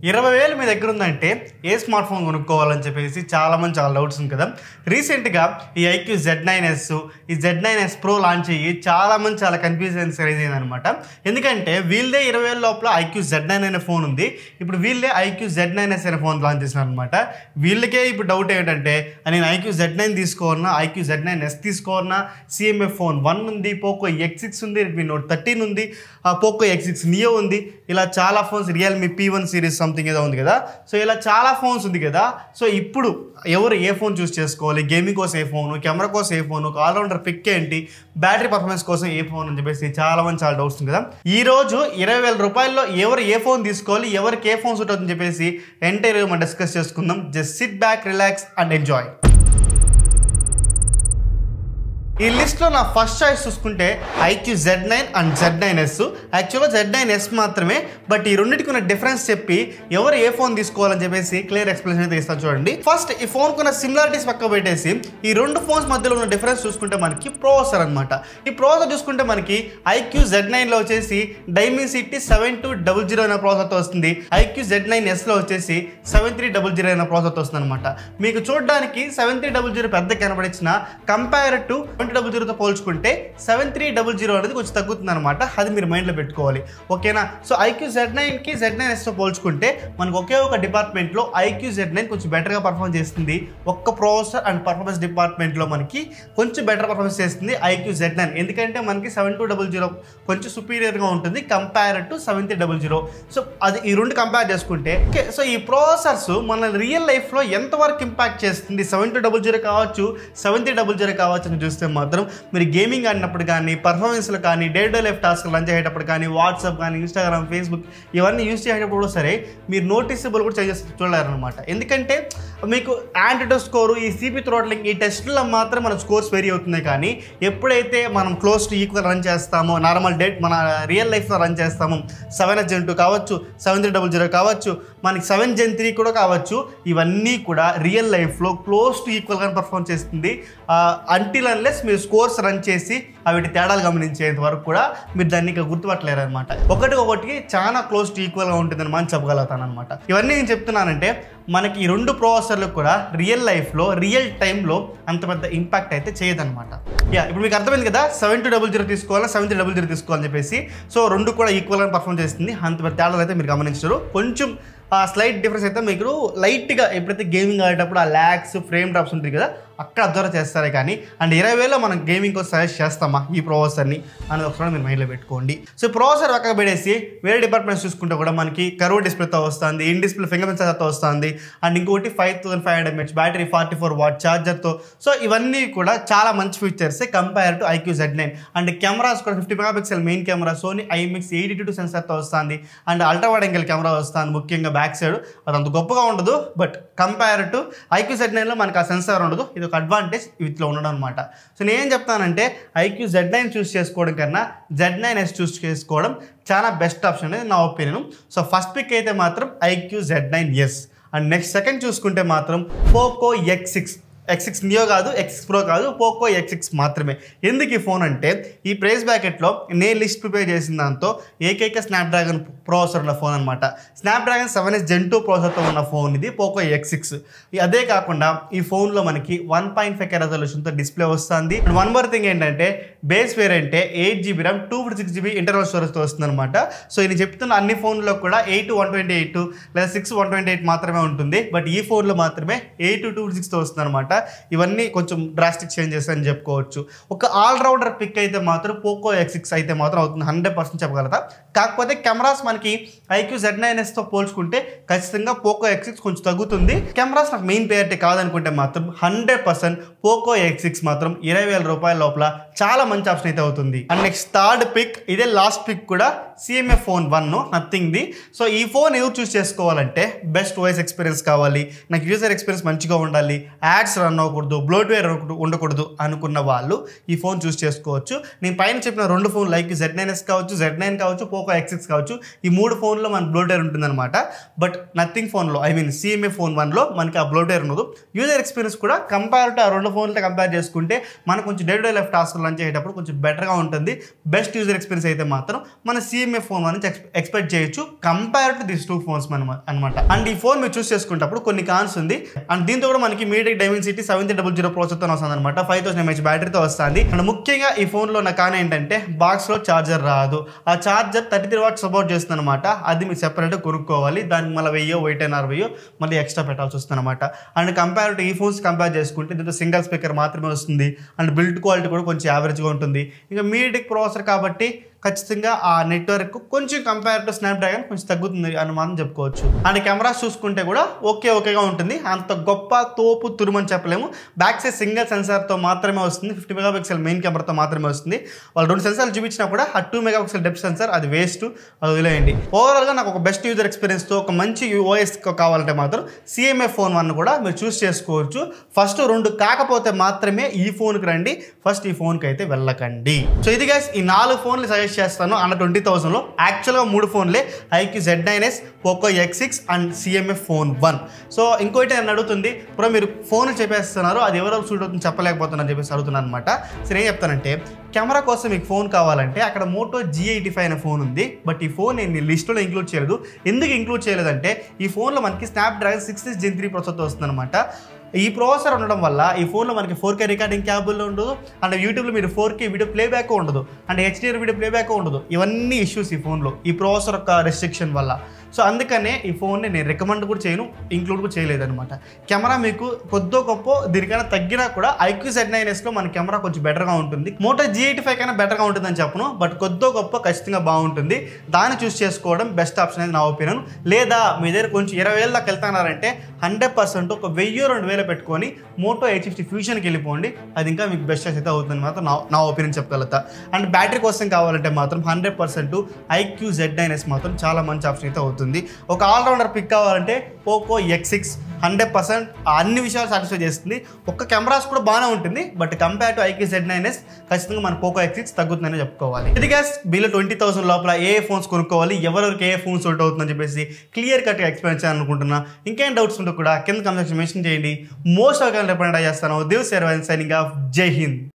20,000 మీ దగ్గర ఉందంటే ఏ smart phone కొనుక్కోవాలని చెప్పేసి చాలా డౌట్స్ ఉంది కదా. రీసెంట్గా ఈ ఐక్యూ Z9s ఈ Z9s Pro లాంచ్ అయ్యి చాలా కన్ఫ్యూజన్స్ రైజ్ అయిందనమాట. ఎందుకంటే వీళ్ళదే 20,000 లోపల ఐక్యూ Z9 అనే ఫోన్ ఉంది. ఇప్పుడు వీళ్ళే ఐక్యూ Z9s అనే ఫోన్ లాంచ్ చేసినారు అనమాట. వీళ్ళకే ఇప్పుడు డౌట్ ఏంటంటే నేను ఐక్యూ Z9 తీసుకోవాలన్నా, ఐక్యూ Z9s తీసుకోవాలన్నా, CMF ఫోన్ 1 ఉంది, పోకో X6 ఉంది, Redmi Note 13 ఉంది, పోకో X6 Neo ఉంది, ఇలా చాలా phones, Realme P1 series something ఏదో ఉంది కదా. సో ఇలా చాలా ఫోన్స్ ఉంది కదా. సో ఇప్పుడు ఎవరు ఏ ఫోన్ చూస్ చేసుకోవాలి, గేమింగ్ కోసం ఏ ఫోను, కెమెరా కోసం ఏ ఫోను, ఆల్రౌండర్ పిక్ ఏంటి, బ్యాటరీ పర్ఫార్మెన్స్ కోసం ఏ ఫోన్ అని చెప్పేసి చాలా డౌట్స్ ఉంది కదా. ఈ రోజు 20,000 రూపాయల్లో ఎవరు ఏ ఫోన్ తీసుకోవాలి, ఎవరికి ఏ ఫోన్ సూట్ అవుతుందని చెప్పేసి ఎంటైర్ మనం డిస్కస్ చేసుకుందాం. Just SIT back, relax and enjoy. ఈ లిస్ట్లో నా ఫస్ట్ చాయిస్ చూసుకుంటే ఐక్యూ Z9 అండ్ Z9s. యాక్చువల్గా Z9s మాత్రమే, బట్ ఈ రెండింటికి ఉన్న డిఫరెన్స్ చెప్పి ఎవరు ఏ ఫోన్ తీసుకోవాలని చెప్పేసి క్లియర్ ఎక్స్ప్లెనేషన్ అయితే ఇస్తాను చూడండి. ఫస్ట్ ఈ ఫోన్ కున్న సిమిలారిటీస్ పక్క పెట్టేసి ఈ రెండు ఫోన్స్ మధ్యలో ఉన్న డిఫరెన్స్ చూసుకుంటే మనకి ప్రాసెసర్ అనమాట. ఈ ప్రాసెసర్ చూసుకుంటే మనకి ఐక్యూ Z9లో వచ్చేసి Dimensity 7200 అనే ప్రాసెసర్తో వస్తుంది. ఐక్యూ Z9sలో వచ్చేసి 7300 అనే ప్రాసెసర్తో వస్తుంది అనమాట. మీకు చూడడానికి 7300 పెద్ద కనబడించిన కంపేర్ టు 2000తో పోల్చుకుంటే 7300 అనేది కొంచెం తగ్గుతుంది అనమాట. అది మీరు మైండ్లో పెట్టుకోవాలి, ఓకేనా. సో ఐక్యూ Z9కి Z9sతో పోల్చుకుంటే మనకు ఒకే ఒక డిపార్ట్మెంట్లో ఐక్యూ Z9 కొంచెం బెటర్గా పర్ఫార్మ్ చేస్తుంది. ఒక్క ప్రాసెసర్ అండ్ పర్ఫార్మెన్స్ డిపార్ట్మెంట్లో మనకి కొంచెం బెటర్ పర్ఫార్మెన్స్ చేస్తుంది ఐక్యూ Z9. ఎందుకంటే మనకి 7200 కొంచెం సుపీరియర్గా ఉంటుంది కంపేర్ టు 7300. సో అది ఈ రెండు కంపేర్ చేసుకుంటే సో ఈ ప్రాసెసర్స్ మన రియల్ లైఫ్లో ఎంతవరకు ఇంపాక్ట్ చేస్తుంది, 7200 కావచ్చు, 7300 కావచ్చు అని చూస్తే మాత్రం మీరు గేమింగ్ ఆడినప్పుడు కానీ, పర్ఫార్మెన్స్లో కానీ, day to life task lunch అయ్యేటప్పుడు కానీ, వాట్సాప్ కానీ, ఇన్స్టాగ్రామ్, ఫేస్బుక్ ఇవన్నీ యూజ్ చేసేటప్పుడు కూడా సరే మీరు నోటీసబుల్ కూడా చేంజెస్ చూడలేరనమాట. ఎందుకంటే మీకు యాంటిడో స్కోరు, ఈ సిపి థ్రోట్లింగ్, ఈ టెస్ట్లో మాత్రం మన స్కోర్స్ వేరీ అవుతున్నాయి. కానీ ఎప్పుడైతే మనం క్లోజ్ టు ఈక్వల్ రన్ చేస్తామో, నార్మల్ డేట్ మన రియల్ లైఫ్లో రన్ చేస్తామో, 7s Gen 2 కావచ్చు, 7300 కావచ్చు, మనకి 7 Gen 3 కూడా కావచ్చు, ఇవన్నీ కూడా రియల్ లైఫ్లో క్లోజ్ టు ఈక్వల్గా పర్ఫార్మ్ చేస్తుంది. అంటిల్ అన్లెస్ మీరు స్కోర్స్ రన్ చేసి వీటి తేడాలు గమనించేంత వరకు కూడా మీరు దాన్ని ఇంకా గుర్తుపట్టలేరు అనమాట. ఒకటికి చాలా క్లోజ్ టు ఈక్వల్గా ఉంటుందని మనం చెప్పగలుగుతాను అనమాట. ఇవన్నీ నేను చెప్తున్నానంటే మనకి ఈ రెండు ప్రాసెసర్లు కూడా రియల్ లైఫ్లో, రియల్ టైంలో అంత పెద్ద ఇంపాక్ట్ అయితే చేయదనమాట. ఇప్పుడు మీకు అర్థమైంది కదా, 7200 తీసుకోవాలా, 7300 తీసుకోవాలని చెప్పేసి. సో రెండు కూడా ఈక్వల్గా పర్ఫార్మ్ చేస్తుంది. అంత పెద్ద తేడాలు అయితే మీరు గమనించరు. కొంచెం స్లైట్ డిఫరెన్స్ అయితే మీకు లైట్గా ఎప్పుడైతే గేమింగ్ ఆడేటప్పుడు ఆ ల్యాగ్స్, ఫ్రేమ్ డ్రాప్స్ ఉంటుంది కదా, అక్కడ అబ్జర్వ్ చేస్తారే. కానీ అండ్ 20,000లో మనం గేమింగ్ కోసం సజెస్ట్ చేస్తామా ఈ ప్రాసెసర్ని అనేది ఒకసారి మీరు మైండ్లో పెట్టుకోండి. సో ప్రాసెసర్ పక్కన పెట్టేసి వేరే డిపార్ట్మెంట్స్ చూసుకుంటే కూడా మనకి కర్వ్ డిస్ప్లేతో వస్తుంది, ఇన్ డిస్ప్లే ఫింగర్ ప్రింట్ సెన్సార్తో వస్తుంది, అండ్ ఇంకోటి 5500 mAh బ్యాటరీ, 44 వాట్ ఛార్జర్తో. సో ఇవన్నీ కూడా చాలా మంచి features compare to iQOO Z9. And cameras కూడా 50 megapixel main camera, Sony IMX82 సెన్సార్తో వస్తుంది, and ultra wide angle camera వస్తుంది. ముఖ్యంగా బ్యాక్ సైడ్ అది అంత గొప్పగా ఉండదు, బట్ కంపేర్ టు ఐక్యూ Z9లో మనకు ఆ సెన్సార్ ఉండదు. ఇది ఒక అడ్వాంటేజ్ వీటిలో ఉండడం అనమాట. సో నేనేం చెప్తానంటే ఐక్యూ Z9 చూస్ చేసుకోవడం కన్నా Z9s చూస్ చేసుకోవడం చాలా బెస్ట్ ఆప్షన్ అనేది నా ఒపీనియన్. సో ఫస్ట్ పిక్ అయితే మాత్రం IQ Z9s. And next second చూసుకుంటే మాత్రం పోకో X6 Neo కాదు, X6 Pro కాదు, పోకో X6 మాత్రమే. ఎందుకు ఈ ఫోన్ అంటే ఈ ప్రైస్ బ్రాకెట్లో నేను లిస్ట్ ప్రిపేర్ చేసిన దాంతో ఏకైక స్నాప్డ్రాగన్ ప్రాసెసర్ ఉన్న ఫోన్ అనమాట. స్నాప్డ్రాగన్ 7s Gen 2 ప్రాసెసర్తో ఉన్న ఫోన్ ఇది పోకో X6. అదే కాకుండా ఈ ఫోన్లో మనకి 1.5K రెజల్యూషన్తో డిస్ప్లే వస్తుంది. అండ్ వన్ మోర్ థింగ్ ఏంటంటే base variant 8GB RAM 256GB internal స్టోరేజ్తో వస్తుంది అనమాట. సో ఇది చెప్తున్న అన్ని ఫోన్లో కూడా 8/128 లేదా 6/128 మాత్రమే ఉంటుంది, బట్ ఈ ఫోన్లో మాత్రమే 8/256తో వస్తుంది అనమాట. ఇవన్నీ కొంచెం డ్రాస్టిక్ చేంజెస్ అని చెప్పుకోవచ్చు. ఒక ఆల్రౌండర్ పిక్ అయితే మాత్రం పోకో X6 అయితే మాత్రం అవుతుంది, 100% చెప్పగలతా. కాకపోతే కెమెరాస్ మనకి ఐక్యూ Z9sతో పోల్చుకుంటే ఖచ్చితంగా పోకో X6 కొంచెం తగ్గుతుంది. కెమెరాస్ నాకు మెయిన్ ప్రయారిటీ కాదనుకుంటే మాత్రం 100% పోకో X6 మాత్రం 20,000 రూపాయల లోపల చాలా మంచి ఆప్షన్ అయితే అవుతుంది. అండ్ నెక్స్ట్ థర్డ్ పిక్, ఇదే లాస్ట్ పిక్ కూడా CMF ఫోన్ 1 నథింగ్ది. సో ఈ ఫోన్ ఎవరు చూస్ చేసుకోవాలంటే బెస్ట్ వాయిస్ ఎక్స్పీరియన్స్ కావాలి, నాకు యూజర్ ఎక్స్పీరియన్స్ మంచిగా ఉండాలి, యాడ్స్ రన్ అవ్వకూడదు, బ్లోట్వేర్ ఉండకూడదు అనుకున్న వాళ్ళు ఈ ఫోన్ చూస్ చేసుకోవచ్చు. నేను పైన చెప్పిన రెండు ఫోన్లు లైక్ Z9s కావచ్చు, Z9 కావచ్చు, పోకో X6 కావచ్చు, ఈ మూడు ఫోన్లో మన బ్లోట్వేర్ ఉంటుందన్నమాట. బట్ నథింగ్ ఫోన్లో CMF ఫోన్ 1లో మనకి ఆ బ్లోట్వేర్ ఉండదు. యూజర్ ఎక్స్పీరియన్స్ కూడా కంపేర్ టు ఆ రెండు ఫోన్లతో కంపేర్ చేసుకుంటే మనకు కొంచెం day to day life task lunch అయ్యేటప్పుడు అయ్యేటప్పుడు కొంచెం బెటర్గా ఉంటుంది. బెస్ట్ యూజర్ ఎక్స్పీరియన్స్ అయితే మాత్రం మన CMF ఫోన్ నుంచి ఎక్స్పెక్ట్ చేయొచ్చు కంపేర్ టు దిస్ 2 ఫోన్స్ అనమాట. అండ్ ఈ ఫోన్ మీరు చూస్ చేసుకున్నప్పుడు కొన్ని కాన్స్ ఉంది. అండ్ దీంతో కూడా మనకి MediaTek Dimensity 7300 ప్రాసెసర్తో వస్తుంది అనమాట. 5000 mAh బ్యాటరీతో వస్తుంది. అండ్ ముఖ్యంగా ఈ ఫోన్లో ఉన్న కాన్ ఏంటంటే బాక్స్లో ఛార్జర్ రాదు. ఆ ఛార్జర్ 33 వాట్స్ సపోర్ట్ చేస్తుంది అనమాట. అది మీరు సెపరేట్గా కొనుక్కోవాలి. దానికి మళ్ళీ 1000 మళ్ళీ ఎక్స్ట్రా పెట్టాల్సి వస్తుంది అనమాట. అండ్ కంపేర్ టు ఈ ఫోన్స్ కంపేర్ చేసుకుంటే దీంతో సింగిల్ స్పీకర్ మాత్రమే వస్తుంది. అండ్ బిల్డ్ క్వాలిటీ కూడా కొంచెం యావరేజ్గా ఉంటుంది. ఇంకా MediaTek ప్రాసెసర్ కాబట్టి ఖచ్చితంగా ఆ నెట్వర్క్ కొంచెం కంపేర్ టు స్నాప్డ్రాగన్ కొంచెం తగ్గుతుంది అని మాత్రం చెప్పుకోవచ్చు. అండ్ కెమెరాస్ చూసుకుంటే కూడా ఓకేగా ఉంటుంది. అంత గొప్ప తోపు తురుమని చెప్పలేము. బ్యాక్ సైడ్ సింగిల్ సెన్సార్తో మాత్రమే వస్తుంది. 50 మెగాపిక్సెల్ మెయిన్ కెమెరాతో మాత్రమే వస్తుంది. వాళ్ళు 2 సెన్సార్లు చూపించినా కూడా ఆ 2 మెగాపిక్సెల్ డెప్త్ సెన్సార్ అది వేస్ట్, అది వదిలేయండి. ఓవరాల్గా నాకు ఒక బెస్ట్ యూజర్ ఎక్స్పీరియన్స్తో ఒక మంచి OS కావాలంటే మాత్రం CMF ఫోన్ 1 కూడా మీరు చూస్ చేసుకోవచ్చు. ఫస్ట్ 2 కాకపోతే మాత్రమే ఈ ఫోన్కి రండి. ఫస్ట్ ఈ ఫోన్కి అయితే వెళ్ళకండి. సో ఇది గైస్ ఈ 4 ఫోన్లు సజెస్ట్ చేస్తాను అండర్ 20,000లో. యాక్చువల్గా 3 ఫోన్లే, iQOO Z9s, Poco X6 and CMF phone 1. So ఇంకోటి నేను అడుగుతుంది, ఇప్పుడు మీరు ఫోన్లు చెప్పేస్తున్నారు, అది ఎవరో సూట్ అవుతుంది చెప్పలేకపోతున్నారు అని చెప్పేసి అడుగుతున్నాను అనమాట. సో నేను చెప్తానంటే కెమెరా కోసం మీకు ఫోన్ కావాలంటే అక్కడ Moto G85 అనే ఫోన్ ఉంది. బట్ ఈ ఫోన్ నేను లిస్టులో ఇంక్లూడ్ చేయలేదు. ఎందుకు ఇంక్లూడ్ చేయలేదంటే ఈ ఫోన్లో మనకి స్నాప్డ్రాగన్ 6 Gen 3 ప్రాసెసర్తో వస్తుంది అనమాట. ఈ ప్రాసెసర్ ఉండడం వల్ల ఈ ఫోన్లో మనకి 4K రికార్డింగ్ క్యాబుల్ ఉండదు. అండ్ యూట్యూబ్లో మీరు 4K వీడియో ప్లేబ్యాక్ ఉండదు. అండ్ HDR వీడియో ప్లేబ్యాక్ ఉండదు. ఇవన్నీ ఇష్యూస్ ఈ ఫోన్లో ఈ ప్రాసెసర్ యొక్క రెస్ట్రిక్షన్ వల్ల. సో అందుకనే ఈ ఫోన్ని నేను రికమెండ్ కూడా చేయను, ఇంక్లూడ్ కూడా చేయలేదన్నమాట. కెమెరా మీకు కొద్దో గొప్ప దీనికైనా తగ్గినా కూడా iQOO Z9sలో మన కెమెరా కొంచెం బెటర్గా ఉంటుంది. Moto G85 కైనా బెటర్గా ఉంటుందని చెప్పను, బట్ కొద్దో గొప్ప ఖచ్చితంగా బాగుంటుంది. దాన్ని చూస్ చేసుకోవడం బెస్ట్ ఆప్షన్ అనేది నా ఒపీనియన్. లేదా మీ దగ్గర కొంచెం 20,000 దాకా వెళ్తున్నారంటే 100% ఒక 1000-2000 పెట్టుకొని Moto H50 ఫ్యూషన్కి వెళ్ళిపోండి. అది ఇంకా మీకు బెస్ట్ చాయిస్ అయితే అవుతుంది మాత్రం నా ఒపీనియన్ చెప్పగలుగుతా. అండ్ బ్యాటరీ కోసం కావాలంటే మాత్రం 100% iQOO Z9s మాత్రం చాలా మంచి ఆప్షన్ అయితే అవుతుంది. ఒక ఆల్రౌండర్ పిక్ కావాలంటే Poco X6 100% అన్ని విషయాలు సాటిస్ఫై చేస్తుంది. ఒక్క కెమెరాస్ కూడా బాగానే ఉంటుంది. But compare to iQOO Z9s ఖచ్చితంగా మన Poco X6 తగ్గుతుందని చెప్పుకోవాలి. ఇది గ్యాస్ బిలో 20,000 లోపల ఏ ఫోన్స్ కొనుక్కోవాలి, ఎవరెవరికి ఏ ఫోన్స్ సూట్ అవుతుందని చెప్పేసి క్లియర్ కట్గా ఎక్స్ప్లెయిన్ చేయాలనుకుంటున్నా. ఇంకేం డౌట్స్ ఉంటే కూడా కింద కామెంట్ సెక్షన్ మెన్షన్ చేయండి. మోస్ట్ ఆఫ్ రిప్లై చేస్తాను. Dev Sarvan signing off. జై హింద్.